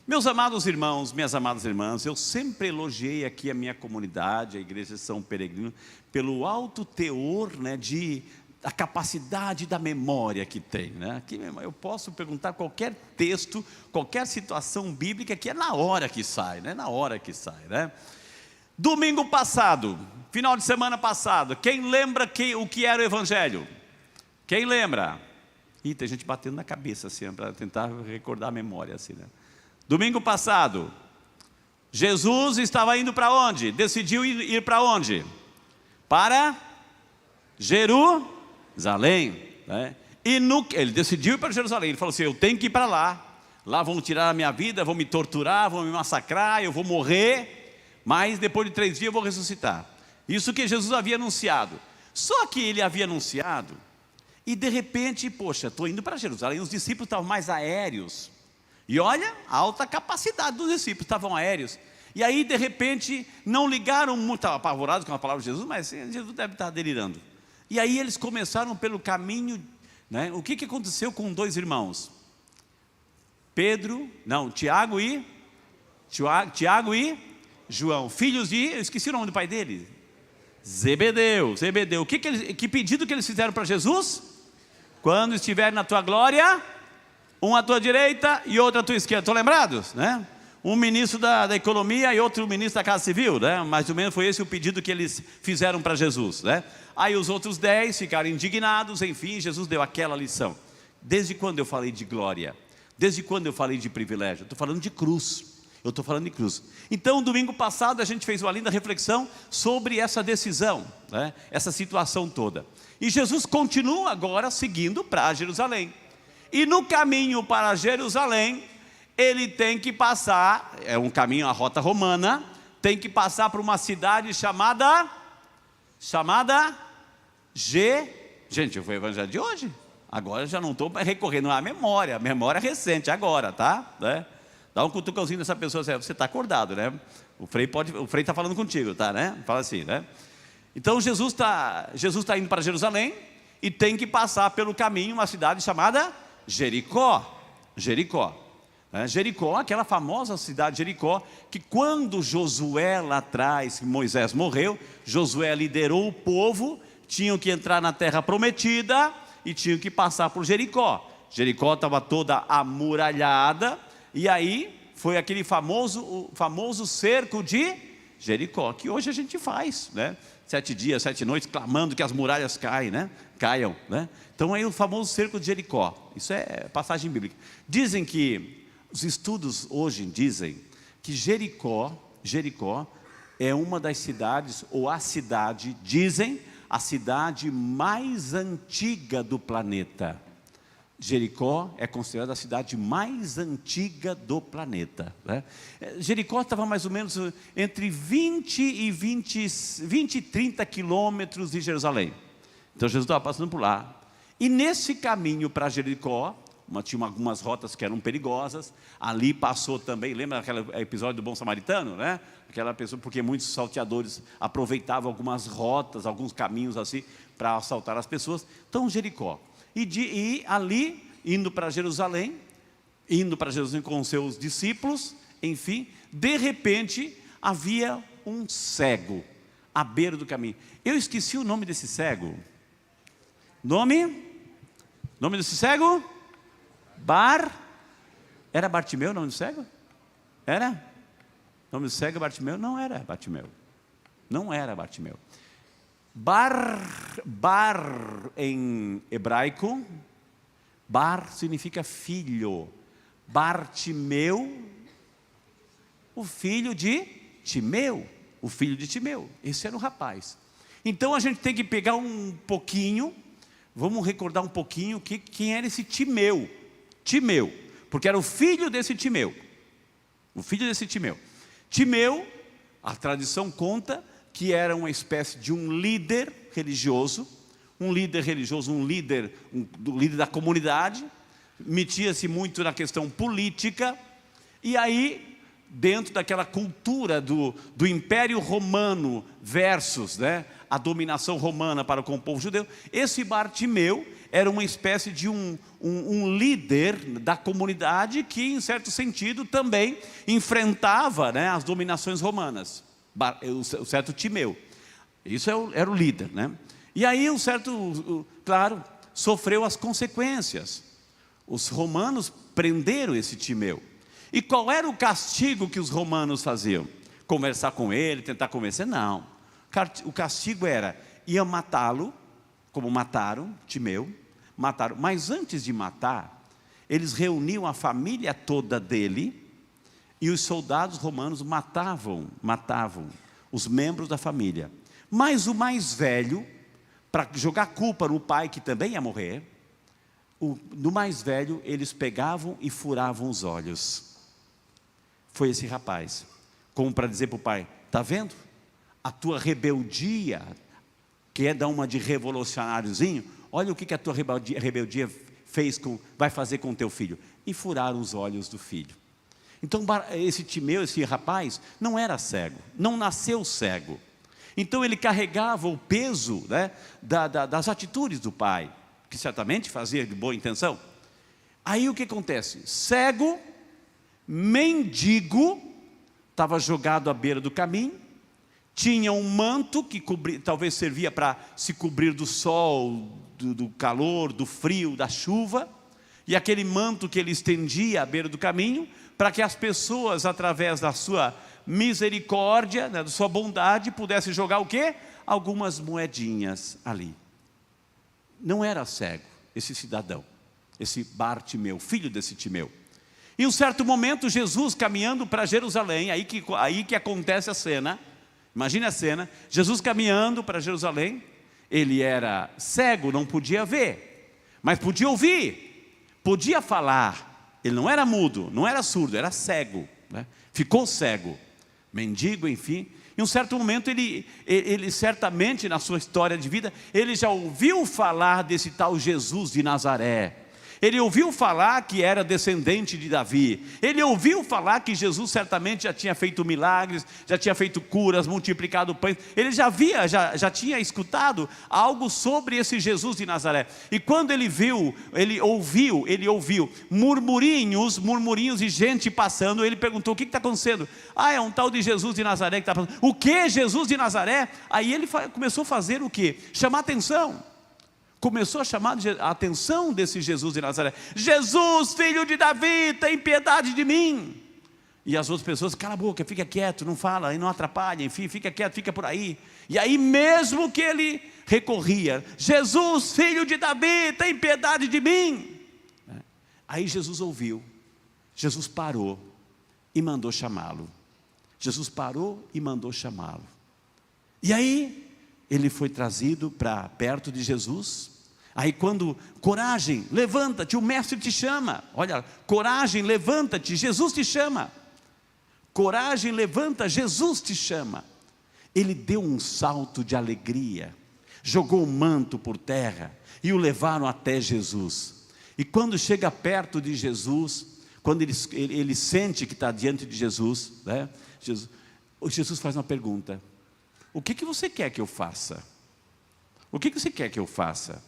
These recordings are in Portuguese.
Meus amados irmãos, minhas amadas irmãs, eu sempre elogiei aqui a minha comunidade, a Igreja de São Peregrino, pelo alto teor, da capacidade da memória que tem, Aqui eu posso perguntar qualquer texto, qualquer situação bíblica, que é na hora que sai, Na hora que sai, Domingo passado, final de semana passado, quem lembra o que era o Evangelho? Quem lembra? Ih, tem gente batendo na cabeça assim, para tentar recordar a memória assim, Domingo passado, Jesus estava indo para onde? Decidiu ir para onde? Para Jerusalém, ele decidiu ir para Jerusalém. Ele falou assim: eu tenho que ir para lá vão tirar a minha vida, vão me torturar, vão me massacrar, eu vou morrer, mas depois de 3 dias eu vou ressuscitar. Isso que Jesus havia anunciado. Só que ele havia anunciado, e de repente, poxa, estou indo para Jerusalém. Os discípulos estavam mais aéreos, e olha, a alta capacidade dos discípulos, estavam aéreos. E aí de repente não ligaram muito, estavam apavorados com a palavra de Jesus, mas Jesus deve estar delirando. E aí eles começaram pelo caminho, O que aconteceu com 2 irmãos? Tiago e João, filhos de, eu esqueci o nome do pai dele, Zebedeu. Que pedido que eles fizeram para Jesus? Quando estiver na tua glória, um à tua direita e outro à tua esquerda. Estão lembrados? Um ministro da economia e outro ministro da casa civil, Mais ou menos foi esse o pedido que eles fizeram para Jesus, Aí os outros 10 ficaram indignados. Enfim, Jesus deu aquela lição. Desde quando eu falei de glória? Desde quando eu falei de privilégio? Eu estou falando de cruz. Então, domingo passado a gente fez uma linda reflexão sobre essa decisão, essa situação toda. E Jesus continua agora seguindo para Jerusalém. E no caminho para Jerusalém, ele tem que passar, é um caminho, a rota romana, tem que passar por uma cidade chamada gente, foi o evangelho de hoje. Agora eu já não estou recorrendo à memória recente agora, tá? Dá um cutucãozinho nessa pessoa, você está acordado, O Frei está falando contigo, tá, Fala assim, Então Jesus está indo para Jerusalém e tem que passar pelo caminho uma cidade chamada Jericó. Jericó, aquela famosa cidade de Jericó, que quando Josué lá atrás, Moisés morreu, Josué liderou o povo, tinham que entrar na terra prometida e tinham que passar por Jericó. Jericó estava toda amuralhada, e aí foi aquele famoso cerco de Jericó, que hoje a gente faz, 7 dias, 7 noites, clamando que as muralhas caiam, Então aí o famoso cerco de Jericó, isso é passagem bíblica. Dizem que, os estudos hoje dizem que Jericó é uma das cidades, ou a cidade, dizem, a cidade mais antiga do planeta. Jericó é considerada a cidade mais antiga do planeta, Jericó estava mais ou menos entre 20 e 30 quilômetros de Jerusalém. Então Jesus estava passando por lá. E nesse caminho para Jericó, tinha algumas rotas que eram perigosas. Ali passou também, lembra aquele episódio do bom samaritano, Aquela pessoa, porque muitos salteadores aproveitavam algumas rotas, alguns caminhos assim, para assaltar as pessoas. Então Jericó. E ali, indo para Jerusalém com seus discípulos, enfim, de repente, havia um cego, à beira do caminho. Eu esqueci o nome desse cego. Nome desse cego? Era Bartimeu o nome do cego? Era? O nome do cego é Bartimeu? Não era Bartimeu. Bar em hebraico, Bar significa filho. Bartimeu, o filho de Timeu. Esse era o rapaz. Então a gente tem que pegar um pouquinho, vamos recordar um pouquinho quem era esse Timeu, porque era o filho desse Timeu. Timeu, a tradição conta que era uma espécie de um líder religioso, um líder da comunidade, metia-se muito na questão política, e aí, dentro daquela cultura do Império Romano versus a dominação romana para com o povo judeu, esse Bartimeu era uma espécie de um líder da comunidade que, em certo sentido, também enfrentava, né, as dominações romanas, o certo Timeu. Isso era o líder, né? E aí claro, sofreu as consequências. Os romanos prenderam esse Timeu. E qual era o castigo que os romanos faziam? Conversar com ele, tentar convencer? Não. O castigo era, ia matá-lo, como mataram Timeu, mataram. Mas antes de matar, eles reuniam a família toda dele, e os soldados romanos matavam os membros da família. Mas o mais velho, para jogar culpa no pai que também ia morrer, no mais velho eles pegavam e furavam os olhos. Foi esse rapaz, como para dizer para o pai: está vendo? A tua rebeldia, que é dar uma de revolucionáriozinho, olha o que a tua rebeldia vai fazer com o teu filho. E furaram os olhos do filho. Então esse Timeu, esse rapaz, não era cego, não nasceu cego. Então ele carregava o peso, né, das atitudes do pai, que certamente fazia de boa intenção. Aí o que acontece? Cego, mendigo, estava jogado à beira do caminho, tinha um manto que talvez servia para se cobrir do sol, do calor, do frio, da chuva, e aquele manto que ele estendia à beira do caminho, para que as pessoas, através da sua misericórdia, né, da sua bondade, pudessem jogar o quê? Algumas moedinhas ali. Não era cego esse cidadão, esse Bartimeu, filho desse Timeu. Em um certo momento, Jesus caminhando para Jerusalém, aí que acontece a cena. Imagine a cena, Jesus caminhando para Jerusalém. Ele era cego, não podia ver, mas podia ouvir, podia falar. Ele não era mudo, não era surdo, era cego, né? Ficou cego, mendigo, enfim. Em um certo momento ele certamente na sua história de vida, ele já ouviu falar desse tal Jesus de Nazaré. Ele ouviu falar que era descendente de Davi. Ele ouviu falar que Jesus certamente já tinha feito milagres, já tinha feito curas, multiplicado pães. Ele já tinha escutado algo sobre esse Jesus de Nazaré. E quando ele ouviu murmurinhos de gente passando, ele perguntou: o que está acontecendo? Ah, é um tal de Jesus de Nazaré que está passando. O que? Jesus de Nazaré? Aí ele começou a fazer o quê? Chamar atenção. Começou a chamar a atenção desse Jesus de Nazaré. Jesus, filho de Davi, tem piedade de mim. E as outras pessoas: cala a boca, fica quieto, não fala, e não atrapalha, enfim, fica quieto, fica por aí. E aí mesmo que ele recorria: Jesus, filho de Davi, tem piedade de mim. Aí Jesus ouviu, Jesus parou e mandou chamá-lo. Jesus parou e mandou chamá-lo. E aí ele foi trazido para perto de Jesus. Aí quando: coragem, levanta-te, o mestre te chama. Olha, coragem, levanta-te, Jesus te chama. Coragem, levanta, Jesus te chama. Ele deu um salto de alegria, jogou o manto por terra e o levaram até Jesus. E quando chega perto de Jesus, quando ele sente que está diante de Jesus, né, Jesus faz uma pergunta: o que você quer que eu faça? O que você quer que eu faça?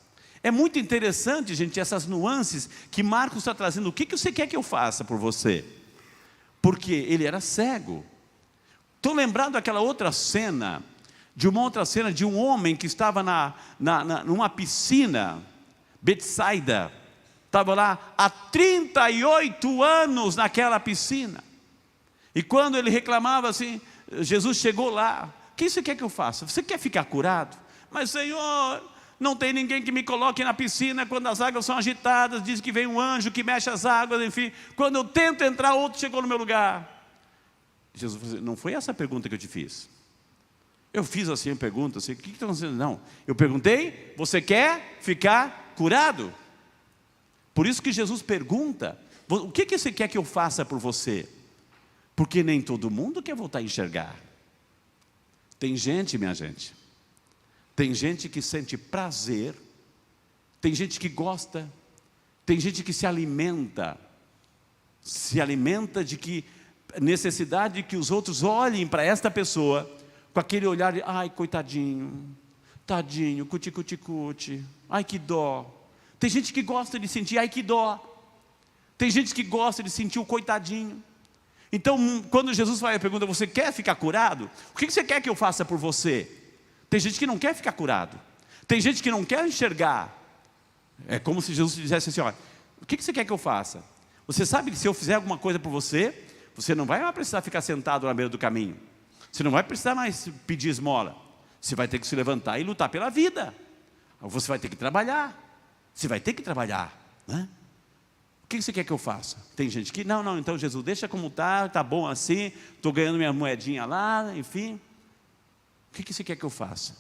É muito interessante, gente, essas nuances que Marcos está trazendo. O que você quer que eu faça por você? Porque ele era cego. Estou lembrado daquela outra cena, de um homem que estava numa piscina, Betsaida. Estava lá há 38 anos naquela piscina. E quando ele reclamava assim, Jesus chegou lá: o que você quer que eu faça? Você quer ficar curado? Mas, Senhor, não tem ninguém que me coloque na piscina quando as águas são agitadas. Diz que vem um anjo que mexe as águas, enfim. Quando eu tento entrar, outro chegou no meu lugar. Jesus falou assim: não foi essa a pergunta que eu te fiz. Eu fiz assim a pergunta, assim: o que está acontecendo? Não, eu perguntei: você quer ficar curado? Por isso que Jesus pergunta: o que você quer que eu faça por você? Porque nem todo mundo quer voltar a enxergar. Tem gente, minha gente, tem gente que sente prazer, tem gente que gosta, tem gente que se alimenta de que necessidade de que os outros olhem para esta pessoa com aquele olhar de: ai, coitadinho, tadinho, cuti, ai, que dó. Tem gente que gosta de sentir ai que dó. Tem gente que gosta de sentir o coitadinho. Então, quando Jesus faz a pergunta, você quer ficar curado? O que você quer que eu faça por você? Tem gente que não quer ficar curado. Tem gente que não quer enxergar. É como se Jesus dissesse assim, olha, o que você quer que eu faça? Você sabe que se eu fizer alguma coisa por você, você não vai mais precisar ficar sentado na beira do caminho. Você não vai precisar mais pedir esmola. Você vai ter que se levantar e lutar pela vida. Você vai ter que trabalhar. Você vai ter que trabalhar, né? O que você quer que eu faça? Tem gente que, não, então Jesus, deixa como está bom assim, estou ganhando minha moedinha lá, enfim. O que você quer que eu faça?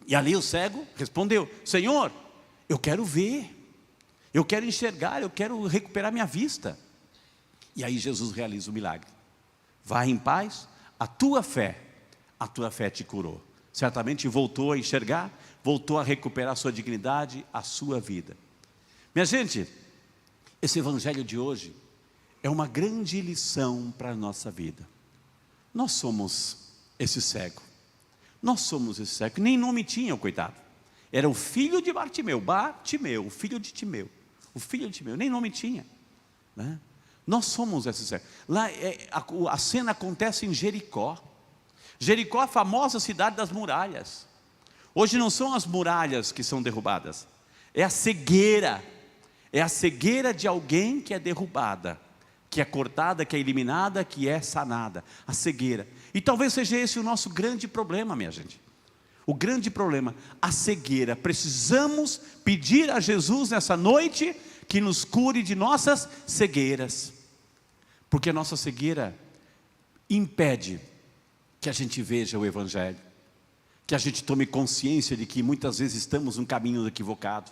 E ali o cego respondeu, Senhor, eu quero ver, eu quero enxergar, eu quero recuperar minha vista. E aí Jesus realiza o milagre. Vai em paz, a tua fé te curou. Certamente voltou a enxergar, voltou a recuperar a sua dignidade, a sua vida. Minha gente, esse evangelho de hoje é uma grande lição para a nossa vida. Nós somos esse cego. Nós somos esse cego, que nem nome tinha o coitado. Era o filho de Bartimeu, o filho de Timeu. O filho de Timeu, nem nome tinha, né? Nós somos esse cego. Lá a cena acontece em Jericó. Jericó é a famosa cidade das muralhas. Hoje não são as muralhas que são derrubadas, é a cegueira. É a cegueira de alguém que é derrubada, que é cortada, que é eliminada, que é sanada. A cegueira. E talvez seja esse o nosso grande problema, minha gente. O grande problema, a cegueira. Precisamos pedir a Jesus nessa noite que nos cure de nossas cegueiras. Porque a nossa cegueira impede que a gente veja o Evangelho. Que a gente tome consciência de que muitas vezes estamos num caminho equivocado.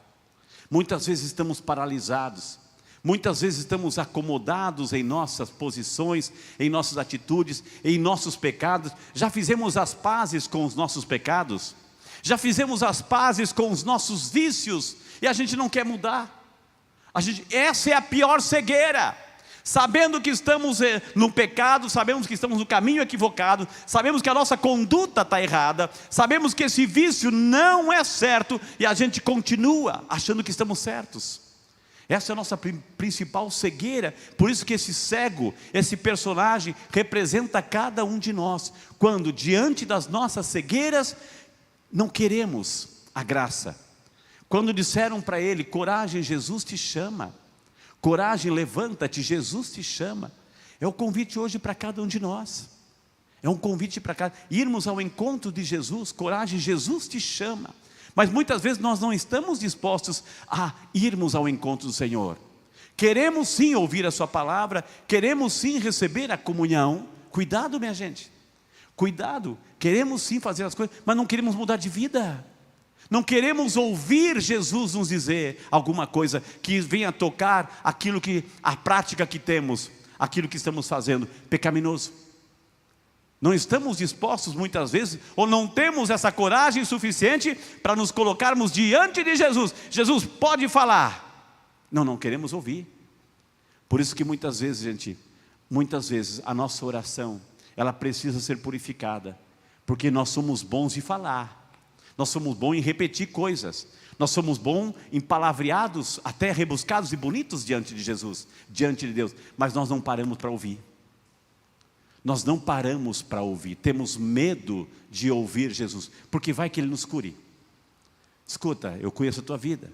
Muitas vezes estamos paralisados, muitas vezes estamos acomodados em nossas posições, em nossas atitudes, em nossos pecados. Já fizemos as pazes com os nossos pecados, já fizemos as pazes com os nossos vícios, e a gente não quer mudar. Essa é a pior cegueira. Sabendo que estamos no pecado, sabemos que estamos no caminho equivocado, sabemos que a nossa conduta está errada, sabemos que esse vício não é certo, e a gente continua achando que estamos certos. Essa é a nossa principal cegueira. Por isso que esse cego, esse personagem, representa cada um de nós, quando diante das nossas cegueiras, não queremos a graça. Quando disseram para ele, coragem, Jesus te chama. Coragem, levanta-te, Jesus te chama. É o convite hoje para cada um de nós. É um convite para irmos ao encontro de Jesus. Coragem, Jesus te chama. Mas muitas vezes nós não estamos dispostos a irmos ao encontro do Senhor. Queremos sim ouvir a sua palavra, queremos sim receber a comunhão. Cuidado, minha gente, cuidado. Queremos sim fazer as coisas, mas não queremos mudar de vida. Não queremos ouvir Jesus nos dizer alguma coisa que venha tocar aquilo que, a prática que temos, aquilo que estamos fazendo, pecaminoso. Não estamos dispostos muitas vezes, ou não temos essa coragem suficiente para nos colocarmos diante de Jesus. Jesus, pode falar. Não queremos ouvir. Por isso que muitas vezes, gente, a nossa oração, ela precisa ser purificada, porque nós somos bons de falar. Nós somos bons em repetir coisas. Nós somos bons em palavreados, até rebuscados e bonitos diante de Jesus, diante de Deus. Mas nós não paramos para ouvir. Nós não paramos para ouvir. Temos medo de ouvir Jesus, porque vai que Ele nos cure. Escuta, eu conheço a tua vida.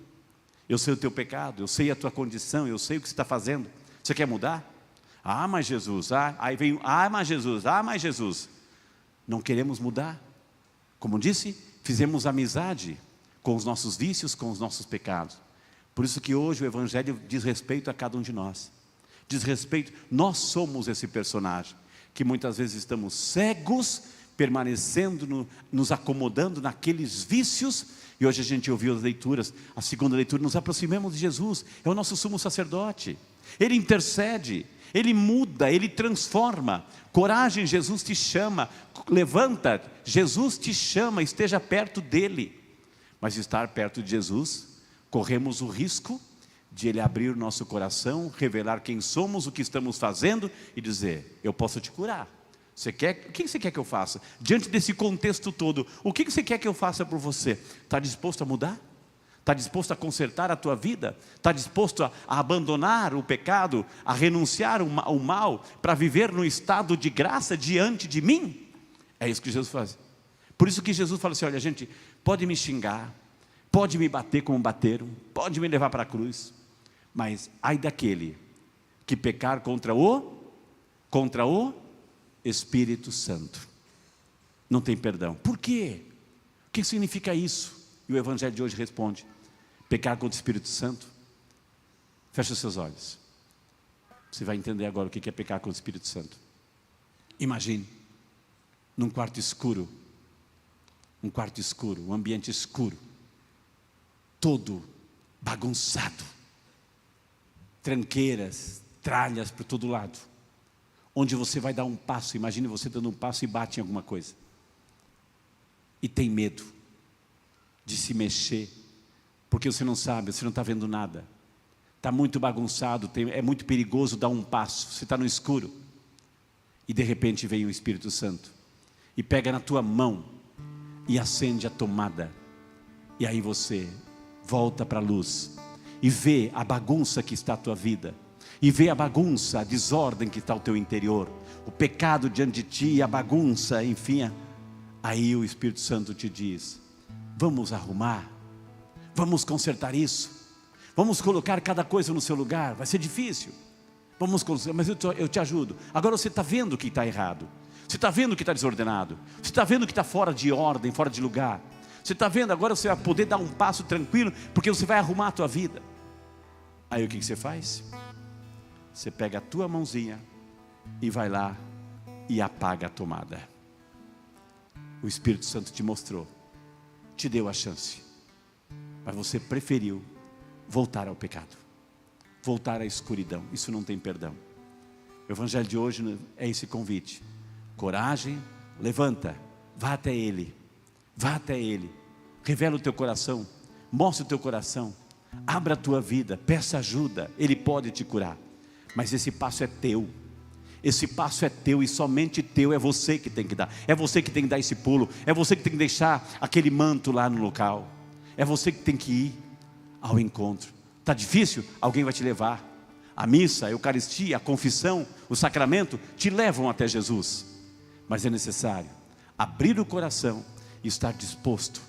Eu sei o teu pecado, eu sei a tua condição, eu sei o que você está fazendo. Você quer mudar? Ah, mas Jesus, aí vem, mas Jesus. Não queremos mudar. Como disse, fizemos amizade com os nossos vícios, com os nossos pecados. Por isso que hoje o Evangelho diz respeito a cada um de nós. Diz respeito, nós somos esse personagem, que muitas vezes estamos cegos, permanecendo, nos acomodando naqueles vícios. E hoje a gente ouviu as leituras, a segunda leitura, nos aproximamos de Jesus, é o nosso sumo sacerdote. Ele intercede, Ele muda, Ele transforma. Coragem, Jesus te chama. Levanta, Jesus te chama, esteja perto dEle. Mas estar perto de Jesus, corremos o risco de Ele abrir o nosso coração, revelar quem somos, o que estamos fazendo e dizer, eu posso te curar. O que você quer que eu faça? Diante desse contexto todo, o que você quer que eu faça por você? Está disposto a mudar? Está disposto a consertar a tua vida? Está disposto a abandonar o pecado, a renunciar ao mal, para viver num estado de graça diante de mim? É isso que Jesus faz. Por isso que Jesus fala assim, olha gente, pode me xingar, pode me bater como bateram, pode me levar para a cruz, mas ai daquele que pecar contra o Espírito Santo. Não tem perdão. Por quê? O que significa isso? E o Evangelho de hoje responde: pecar contra o Espírito Santo. Fecha os seus olhos. Você vai entender agora o que é pecar contra o Espírito Santo. Imagine, num quarto escuro, um ambiente escuro, todo bagunçado, tranqueiras, tralhas por todo lado, onde você vai dar um passo, imagine você dando um passo e bate em alguma coisa, e tem medo de se mexer, porque você não sabe, você não está vendo nada, está muito bagunçado, é muito perigoso dar um passo, você está no escuro, e de repente vem o Espírito Santo, e pega na tua mão, e acende a tomada, e aí você volta para a luz, e vê a bagunça que está a tua vida, e vê a bagunça, a desordem que está o teu interior, o pecado diante de ti, a bagunça, enfim, aí o Espírito Santo te diz, vamos arrumar, vamos consertar isso, vamos colocar cada coisa no seu lugar, vai ser difícil, vamos consertar, mas eu te ajudo. Agora você está vendo o que está errado, você está vendo o que está desordenado, você está vendo o que está fora de ordem, fora de lugar, você está vendo, agora você vai poder dar um passo tranquilo, porque você vai arrumar a tua vida. Aí o que você faz? Você pega a tua mãozinha e vai lá e apaga a tomada. O Espírito Santo te mostrou, te deu a chance, mas você preferiu voltar ao pecado, voltar à escuridão. Isso não tem perdão. O Evangelho de hoje é esse convite: coragem, levanta, vá até Ele, revela o teu coração, mostra o teu coração, abra a tua vida, peça ajuda, Ele pode te curar, mas esse passo é teu. Esse passo é teu e somente teu, é você que tem que dar, é você que tem que dar esse pulo, é você que tem que deixar aquele manto lá no local, é você que tem que ir ao encontro. Está difícil? Alguém vai te levar. A missa, a Eucaristia, a confissão, o sacramento te levam até Jesus, mas é necessário abrir o coração e estar disposto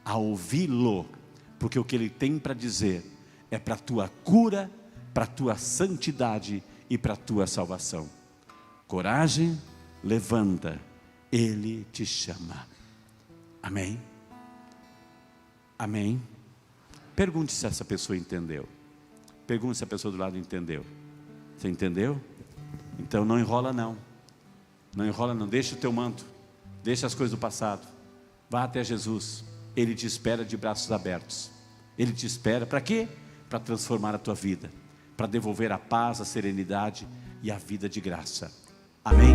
a ouvi-lo, porque o que Ele tem para dizer é para a tua cura, para a tua santidade e para a tua salvação. Coragem, levanta, Ele te chama. Amém? Amém? Pergunte se essa pessoa entendeu. Pergunte se a pessoa do lado entendeu. Você entendeu? Então não enrola não. Não enrola não, deixa o teu manto, deixa as coisas do passado, vá até Jesus. Ele te espera de braços abertos. Ele te espera para quê? Para transformar a tua vida, para devolver a paz, a serenidade e a vida de graça. Amém?